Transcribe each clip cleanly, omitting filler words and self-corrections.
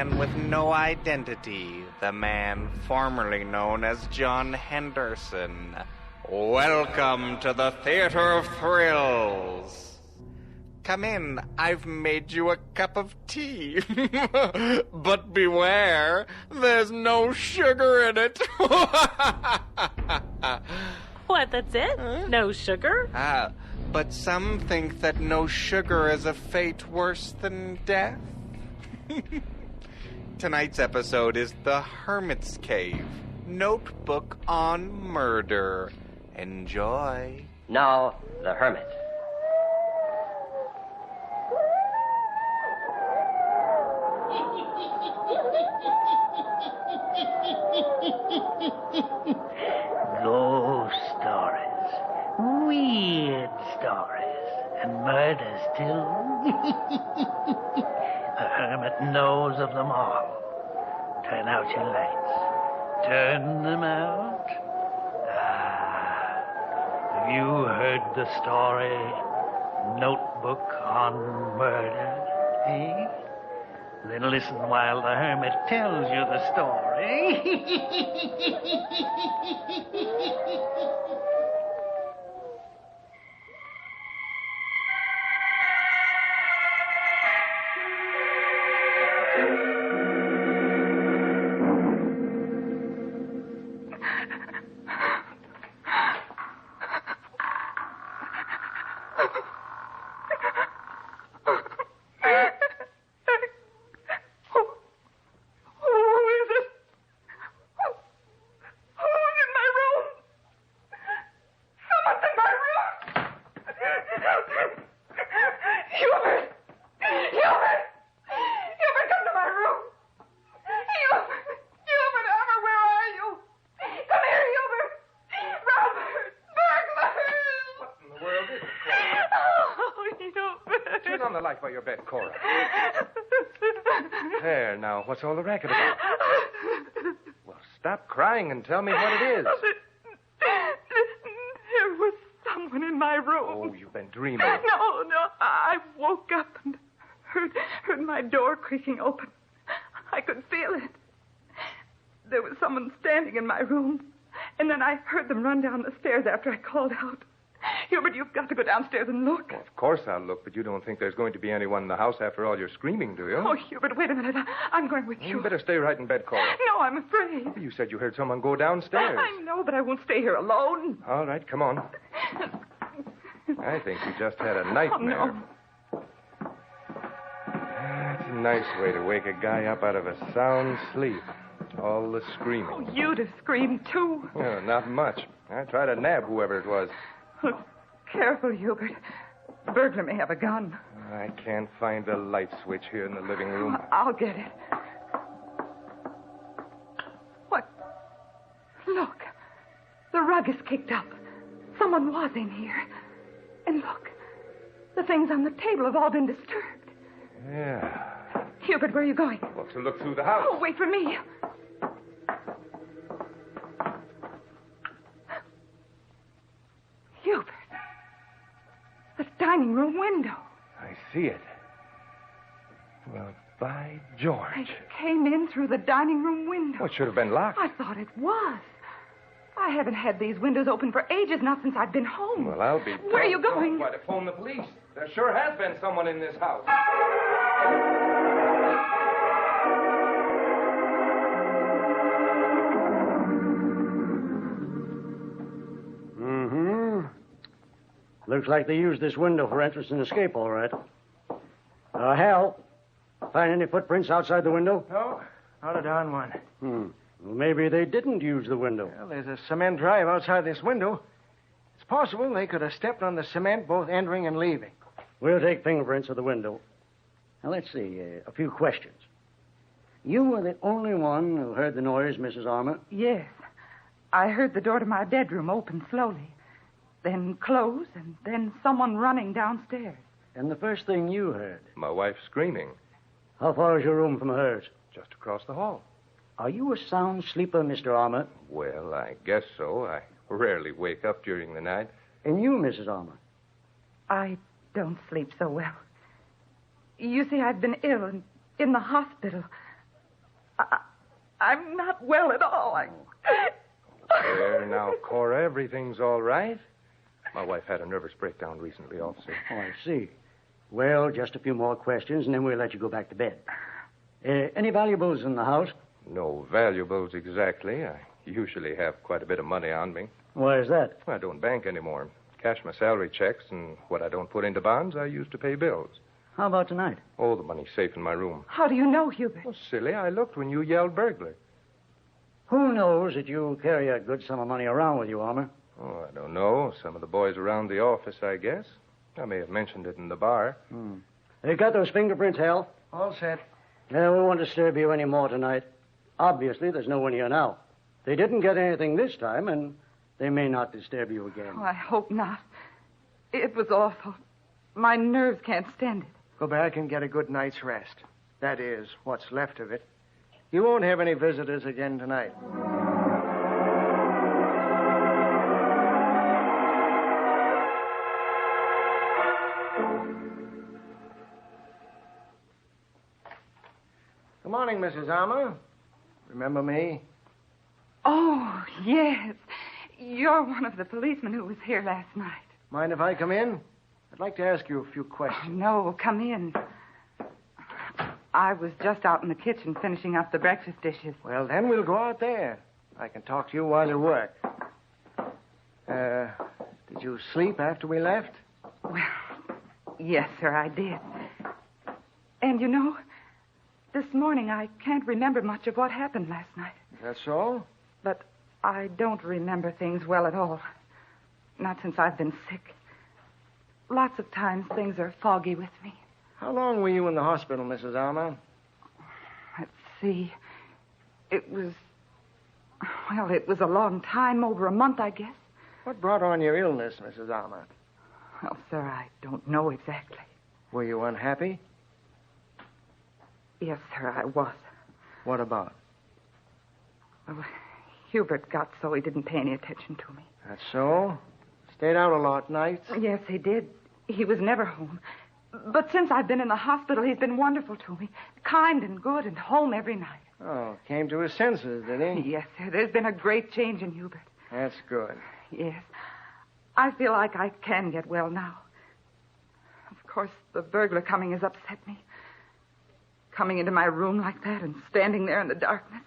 man with no identity, the man formerly known as John Henderson. Welcome to the Theater of Thrills. Come in, I've made you a cup of tea. But beware, there's no sugar in it. What, that's it? Huh? No sugar? But some think that no sugar is a fate worse than death. Tonight's episode is The Hermit's Cave, Notebook on Murder. Enjoy. Now, The Hermit. Ghost stories, weird stories, and murders, too. The hermit knows of them all. Turn out your lights. Turn them out. Have you heard the story, Notebook on Murder? Eh? Then listen while the hermit tells you the story. By your bed, Cora. There, now, what's all the racket about? Well, stop crying and tell me what it is. There was someone in my room. Oh, you've been dreaming. No, I woke up and heard my door creaking open. I could feel it. There was someone standing in my room, and then I heard them run down the stairs after I called out. Hubert, you've got to go downstairs and look. Well, of course I'll look, but you don't think there's going to be anyone in the house after all your screaming, do you? Oh, Hubert, wait a minute. I'm going with you. You better stay right in bed, Cora. No, I'm afraid. You said you heard someone go downstairs. I know, but I won't stay here alone. All right, come on. I think you just had a nightmare. Oh, no. That's a nice way to wake a guy up out of a sound sleep. All the screaming. Oh, you'd have screamed, too. Well, not much. I tried to nab whoever it was. Look, careful, Hubert. The burglar may have a gun. I can't find the light switch here in the living room. I'll get it. What? Look. The rug is kicked up. Someone was in here. And look. The things on the table have all been disturbed. Yeah. Hubert, where are you going? Well, to look through the house. Oh, wait for me. Hubert. The dining room window. I see it. Well, by George. I came in through the dining room window. Well, it should have been locked. I thought it was. I haven't had these windows open for ages, not since I've been home. Well, I'll be... Where are you going? Why, to phone the police. There sure has been someone in this house. Looks like they used this window for entrance and escape, all right. Hal, find any footprints outside the window? No, not a darn one. Well, maybe they didn't use the window. Well, there's a cement drive outside this window. It's possible they could have stepped on the cement both entering and leaving. We'll take fingerprints of the window. Now, let's see, a few questions. You were the only one who heard the noise, Mrs. Armour? Yes. I heard the door to my bedroom open slowly, then close, and then someone running downstairs. And the first thing you heard? My wife screaming. How far is your room from hers? Just across the hall. Are you a sound sleeper, Mr. Armour? Well, I guess so. I rarely wake up during the night. And you, Mrs. Armour? I don't sleep so well. You see, I've been ill and in the hospital. I'm not well at all. There, now, Cora, everything's all right. My wife had a nervous breakdown recently, officer. Oh, I see. Well, just a few more questions, and then we'll let you go back to bed. Any valuables in the house? No valuables exactly. I usually have quite a bit of money on me. Why is that? I don't bank anymore. Cash my salary checks, and what I don't put into bonds, I use to pay bills. How about tonight? Oh, the money's safe in my room. How do you know, Hubert? Oh, silly, I looked when you yelled burglar. Who knows that you carry a good sum of money around with you, Armour? Oh, I don't know. Some of the boys around the office, I guess. I may have mentioned it in the bar. You got those fingerprints, Hal? All set. Yeah, we won't disturb you any more tonight. Obviously, there's no one here now. They didn't get anything this time, and they may not disturb you again. Oh, I hope not. It was awful. My nerves can't stand it. Go back and get a good night's rest. That is, what's left of it. You won't have any visitors again tonight. Good morning, Mrs. Armour. Remember me? Oh, yes. You're one of the policemen who was here last night. Mind if I come in? I'd like to ask you a few Oh, questions. no, come in. I was just out in the kitchen finishing up the breakfast dishes. Well, then we'll go out there. I can talk to you while you work. Did you sleep after we left? Well, yes, sir, I did. And you know, this morning I can't remember much of what happened last night. Is that so? But I don't remember things well at all. Not since I've been sick. Lots of times things are foggy with me. How long were you in the hospital, Mrs. Armour? Let's see. It was a long time, over a month, I guess. What brought on your illness, Mrs. Armour? Well, sir, I don't know exactly. Were you unhappy? Yes, sir, I was. What about? Well, Hubert got so he didn't pay any attention to me. That's so? Stayed out a lot nights? Yes, he did. He was never home. But since I've been in the hospital, he's been wonderful to me. Kind and good and home every night. Oh, came to his senses, did he? Yes, sir. There's been a great change in Hubert. That's good. Yes. I feel like I can get well now. Of course, the burglar coming has upset me. Coming into my room like that and standing there in the darkness.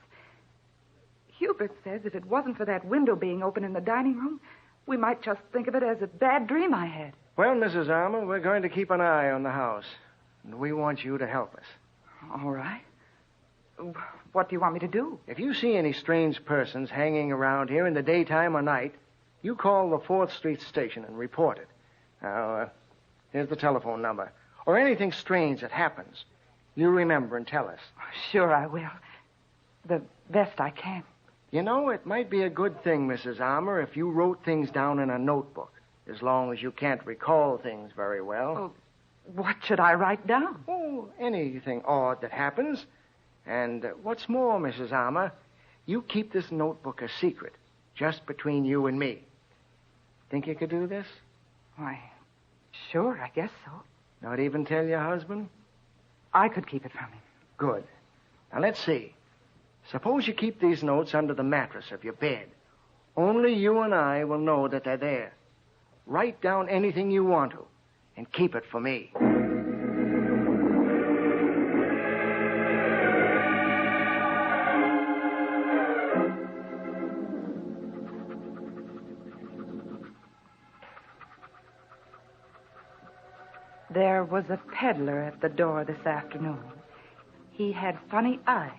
Hubert says if it wasn't for that window being open in the dining room, we might just think of it as a bad dream I had. Well, Mrs. Armour, we're going to keep an eye on the house. And we want you to help us. All right. What do you want me to do? If you see any strange persons hanging around here in the daytime or night, you call the 4th Street station and report it. Now, here's the telephone number. Or anything strange that happens. You remember and tell us. Sure, I will. The best I can. You know, it might be a good thing, Mrs. Armour, if you wrote things down in a notebook, as long as you can't recall things very well. Oh, what should I write down? Oh, anything odd that happens. And what's more, Mrs. Armour, you keep this notebook a secret, just between you and me. Think you could do this? Why, sure, I guess so. Not even tell your husband? I could keep it from him. Good. Now, let's see. Suppose you keep these notes under the mattress of your bed. Only you and I will know that they're there. Write down anything you want to, and keep it for me. There was a peddler at the door this afternoon. He had funny eyes.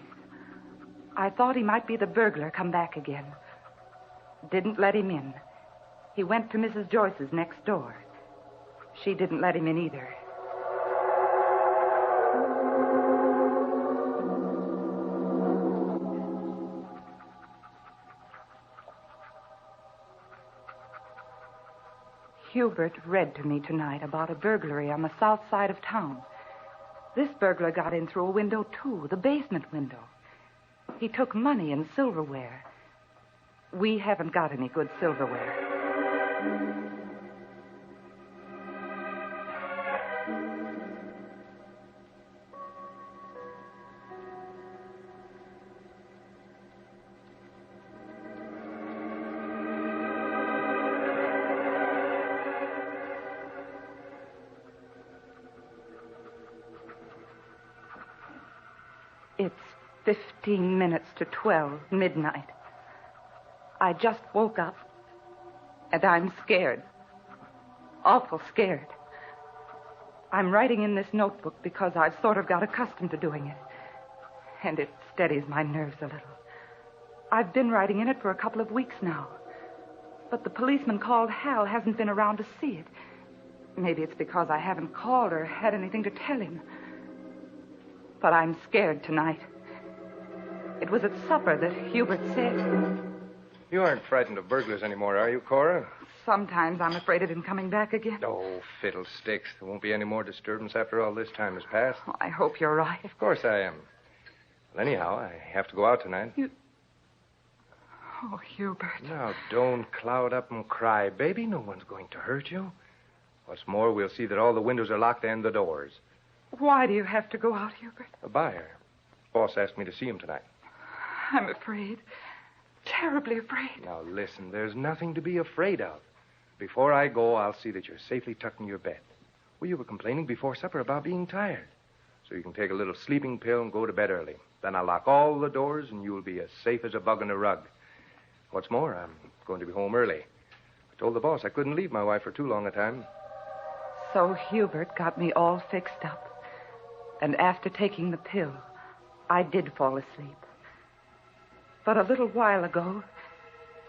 I thought he might be the burglar come back again. Didn't let him in. He went to Mrs. Joyce's next door. She didn't let him in either. Hubert read to me tonight about a burglary on the south side of town. This burglar got in through a window, too, the basement window. He took money and silverware. We haven't got any good silverware. It's 15 minutes to 12, midnight. I just woke up, and I'm scared. Awful scared. I'm writing in this notebook because I've sort of got accustomed to doing it. And it steadies my nerves a little. I've been writing in it for a couple of weeks now. But the policeman called Hal hasn't been around to see it. Maybe it's because I haven't called or had anything to tell him. But I'm scared tonight. It was at supper that Hubert said... You aren't frightened of burglars anymore, are you, Cora? Sometimes I'm afraid of him coming back again. Oh, fiddlesticks. There won't be any more disturbance after all this time has passed. Oh, I hope you're right. Of course I am. Well, anyhow, I have to go out tonight. Oh, Hubert. Now, don't cloud up and cry, baby. No one's going to hurt you. What's more, we'll see that all the windows are locked and the doors. Why do you have to go out, Hubert? A buyer. Boss asked me to see him tonight. I'm afraid. Terribly afraid. Now, listen, there's nothing to be afraid of. Before I go, I'll see that you're safely tucked in your bed. Well, you were complaining before supper about being tired. So you can take a little sleeping pill and go to bed early. Then I'll lock all the doors, and you'll be as safe as a bug in a rug. What's more, I'm going to be home early. I told the boss I couldn't leave my wife for too long a time. So Hubert got me all fixed up. And after taking the pill, I did fall asleep. But a little while ago,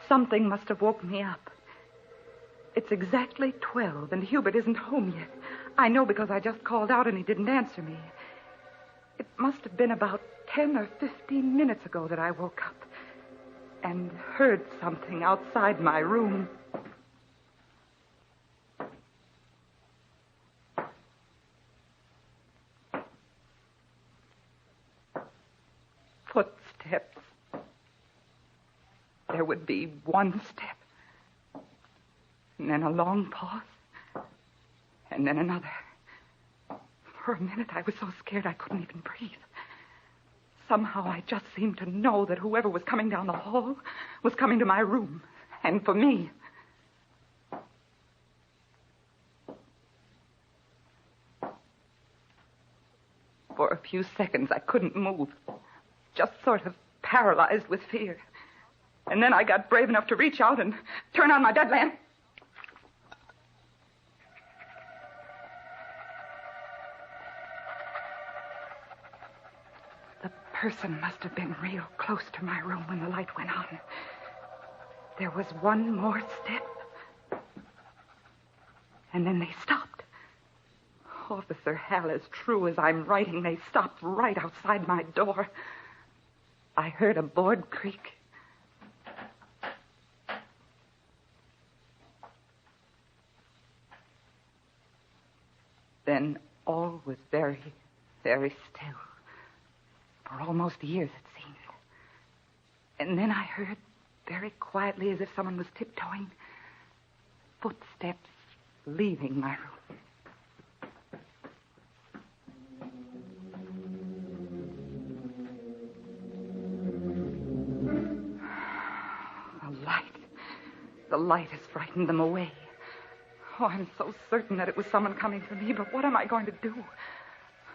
something must have woke me up. It's exactly 12, and Hubert isn't home yet. I know because I just called out and he didn't answer me. It must have been about 10 or 15 minutes ago that I woke up and heard something outside my room. Footsteps. There would be one step, and then a long pause, and then another. For a minute, I was so scared I couldn't even breathe. Somehow, I just seemed to know that whoever was coming down the hall was coming to my room, and for me. For a few seconds, I couldn't move, just sort of paralyzed with fear. And then I got brave enough to reach out and turn on my bed lamp. The person must have been real close to my room when the light went on. There was one more step. And then they stopped. Officer Hal, as true as I'm writing, they stopped right outside my door. I heard a board creak. Then all was very, very still. For almost years, it seemed. And then I heard, very quietly, as if someone was tiptoeing, footsteps leaving my room. The light has frightened them away. Oh, I'm so certain that it was someone coming for me, but what am I going to do?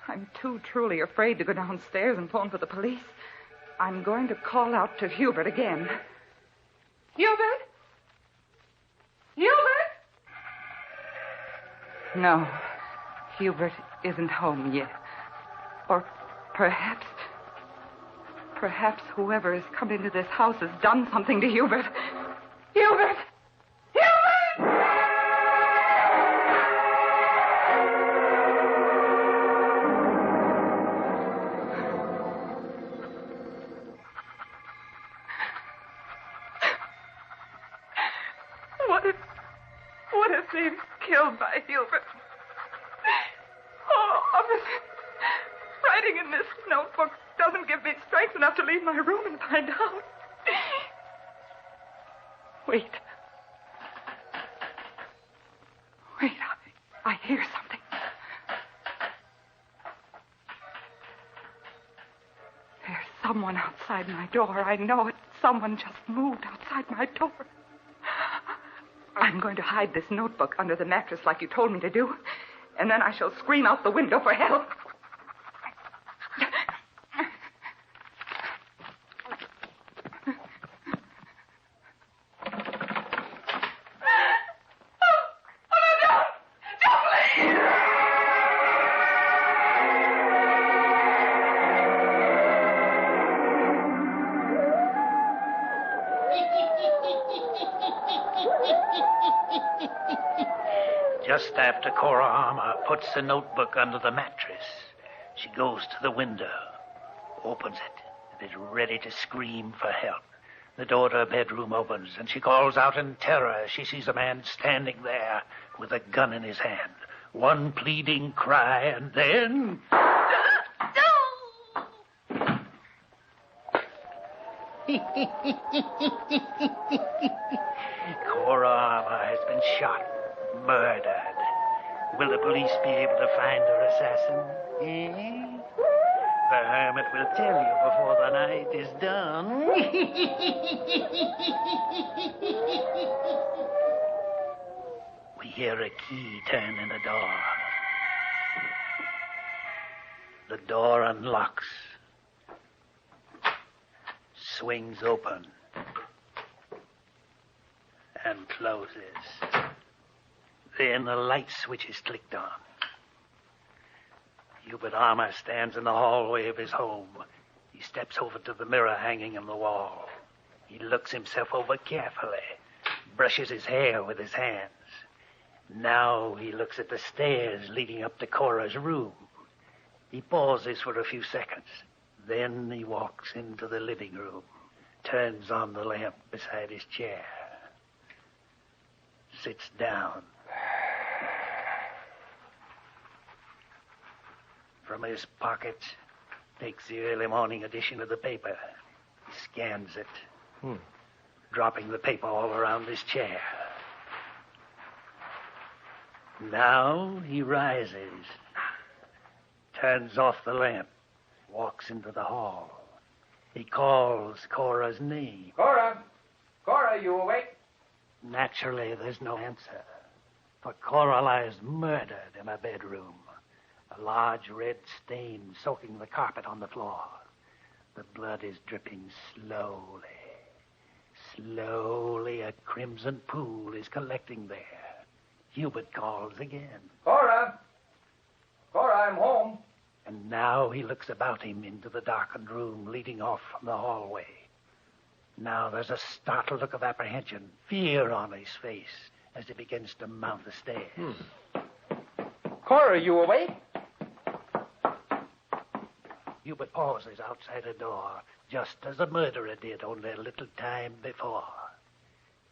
I'm too truly afraid to go downstairs and phone for the police. I'm going to call out to Hubert again. Hubert? Hubert? No, Hubert isn't home yet. Or perhaps whoever has come into this house has done something to Hubert. Hubert! Hubert! What if they've killed my Hubert? Oh, officer, writing in this notebook doesn't give me strength enough to leave my room and find out. Wait, I hear something. There's someone outside my door. I know it. Someone just moved outside my door. I'm going to hide this notebook under the mattress like you told me to do, and then I shall scream out the window for help. Just after Cora Armour puts the notebook under the mattress, she goes to the window, opens it, and is ready to scream for help. The door to her bedroom opens, and she calls out in terror as she sees a man standing there with a gun in his hand. One pleading cry, and then... Cora Armour has been shot, murdered. Will the police be able to find her assassin? Eh? The Hermit will tell you before the night is done. We hear a key turn in the door. The door unlocks, swings open, and closes. Then a light switch is clicked on. Hubert Armour stands in the hallway of his home. He steps over to the mirror hanging on the wall. He looks himself over carefully, brushes his hair with his hands. Now he looks at the stairs leading up to Cora's room. He pauses for a few seconds. Then he walks into the living room, turns on the lamp beside his chair, sits down. From his pocket, takes the early morning edition of the paper. He scans it, dropping the paper all around his chair. Now he rises, turns off the lamp, walks into the hall. He calls Cora's name. Cora! Cora, you awake? Naturally, there's no answer, for Cora lies murdered in her bedroom. A large red stain soaking the carpet on the floor. The blood is dripping slowly. Slowly, a crimson pool is collecting there. Hubert calls again. Cora! Cora, I'm home. And now he looks about him into the darkened room leading off from the hallway. Now there's a startled look of apprehension, fear on his face as he begins to mount the stairs. Cora, you awake? Hubert pauses outside a door, just as the murderer did only a little time before.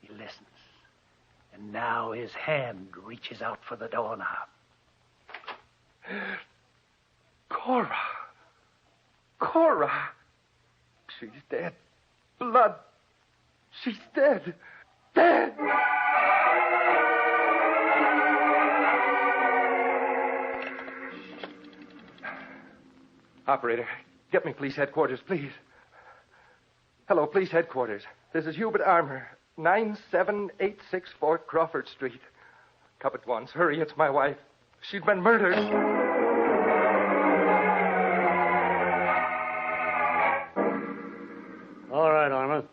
He listens, and now his hand reaches out for the doorknob. Cora! Cora! She's dead. Blood. She's dead. Dead! Operator, get me police headquarters, please. Hello, police headquarters. This is Hubert Armour, 97864 Crawford Street. Come at once. Hurry, it's my wife. She's been murdered. All right, Armour.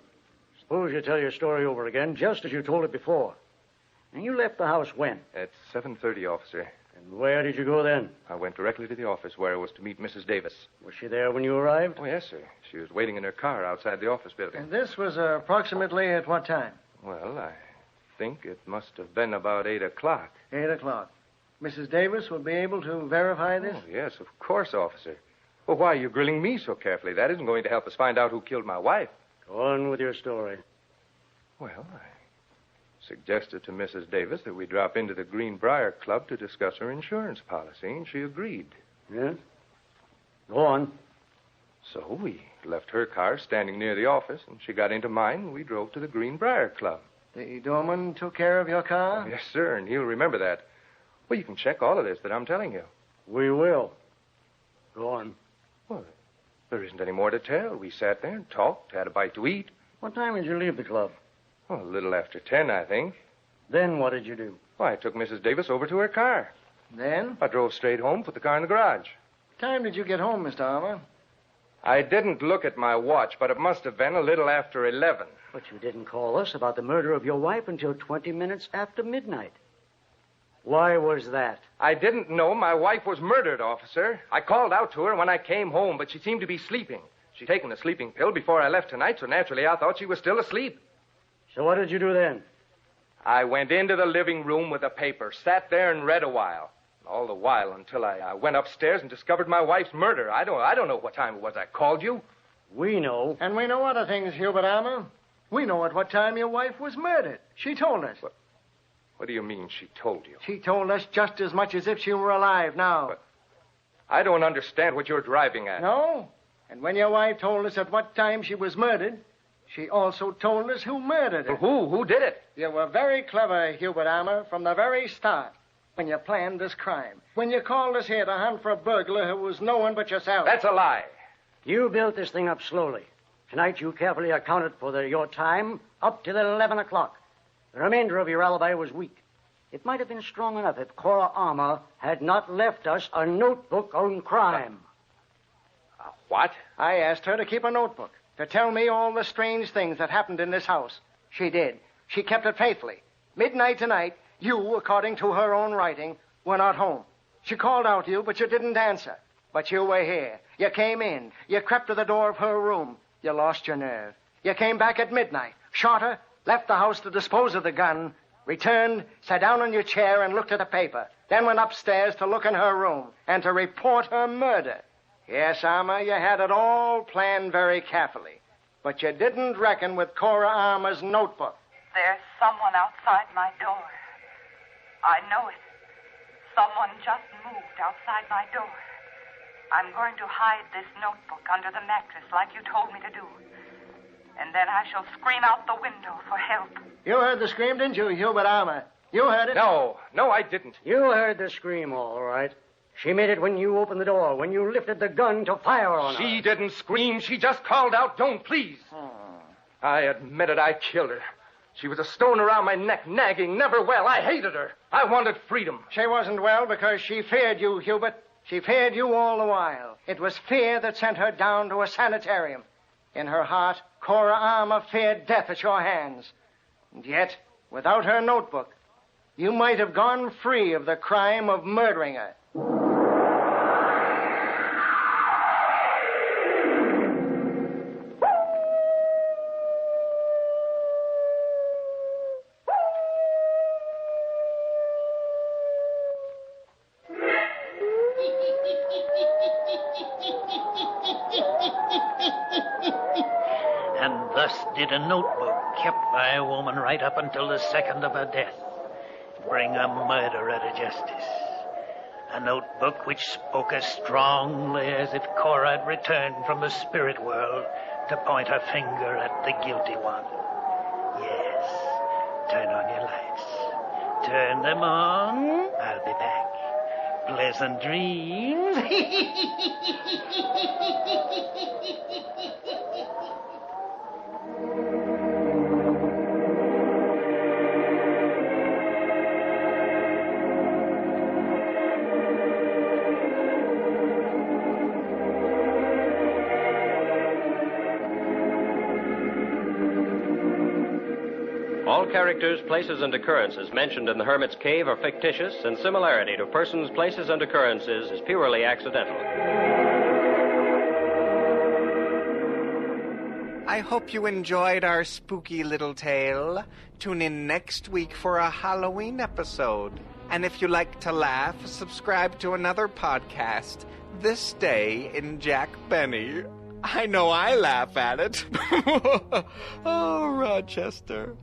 Suppose you tell your story over again, just as you told it before. And you left the house when? At 7:30, officer. And where did you go then? I went directly to the office where I was to meet Mrs. Davis. Was she there when you arrived? Oh, yes, sir. She was waiting in her car outside the office building. And this was approximately at what time? Well, I think it must have been about 8 o'clock. 8 o'clock. Mrs. Davis will be able to verify this? Oh, yes, of course, officer. Well, why are you grilling me so carefully? That isn't going to help us find out who killed my wife. Go on with your story. Well, I suggested to Mrs. Davis that we drop into the Greenbrier Club to discuss her insurance policy, and she agreed. Yes? Go on. So we left her car standing near the office, and she got into mine, and we drove to the Greenbrier Club. The doorman took care of your car? Oh, yes, sir, and he'll remember that. Well, you can check all of this that I'm telling you. We will. Go on. Well, there isn't any more to tell. We sat there and talked, had a bite to eat. What time did you leave the club? Well, a little after 10, I think. Then what did you do? Well, I took Mrs. Davis over to her car. Then? I drove straight home, put the car in the garage. What time did you get home, Mr. Armour? I didn't look at my watch, but it must have been a little after 11. But you didn't call us about the murder of your wife until 20 minutes after midnight. Why was that? I didn't know my wife was murdered, officer. I called out to her when I came home, but she seemed to be sleeping. She'd taken a sleeping pill before I left tonight, so naturally I thought she was still asleep. So what did you do then? I went into the living room with a paper, sat there and read a while. All the while until I went upstairs and discovered my wife's murder. I don't know what time it was I called you. We know. And we know other things, Hubert Armour. We know at what time your wife was murdered. She told us. What do you mean she told you? She told us just as much as if she were alive now. But I don't understand what you're driving at. No? And when your wife told us at what time she was murdered, she also told us who murdered her. Who? Who did it? You were very clever, Hubert Armour, from the very start when you planned this crime. When you called us here to hunt for a burglar who was no one but yourself. That's a lie. You built this thing up slowly. Tonight you carefully accounted for your time up till 11 o'clock. The remainder of your alibi was weak. It might have been strong enough if Cora Armour had not left us a notebook on crime. What? I asked her to keep a notebook, to tell me all the strange things that happened in this house. She did. She kept it faithfully. Midnight tonight, you, according to her own writing, were not home. She called out to you, but you didn't answer. But you were here. You came in. You crept to the door of her room. You lost your nerve. You came back at midnight, shot her, left the house to dispose of the gun, returned, sat down on your chair and looked at the paper, then went upstairs to look in her room and to report her murder. Yes, Armour, you had it all planned very carefully. But you didn't reckon with Cora Armour's notebook. There's someone outside my door. I know it. Someone just moved outside my door. I'm going to hide this notebook under the mattress like you told me to do. And then I shall scream out the window for help. You heard the scream, didn't you, Hubert Armour? You heard it? No, I didn't. You heard the scream, all right. She made it when you opened the door, when you lifted the gun to fire on her. She didn't scream. She just called out, "Don't, please." I admit it. I killed her. She was a stone around my neck, nagging, never well. I hated her. I wanted freedom. She wasn't well because she feared you, Hubert. She feared you all the while. It was fear that sent her down to a sanitarium. In her heart, Cora Armour feared death at your hands. And yet, without her notebook, you might have gone free of the crime of murdering her. And thus did a notebook kept by a woman right up until the second of her death bring a murderer to justice. A notebook which spoke as strongly as if Cora had returned from the spirit world to point her finger at the guilty one. Yes, turn on your lights. Turn them on. I'll be back. Pleasant dreams. All characters, places, and occurrences mentioned in the Hermit's Cave are fictitious, and similarity to persons, places, and occurrences is purely accidental. I hope you enjoyed our spooky little tale. Tune in next week for a Halloween episode. And if you like to laugh, subscribe to another podcast, This Day in Jack Benny. I know I laugh at it. Oh, Rochester.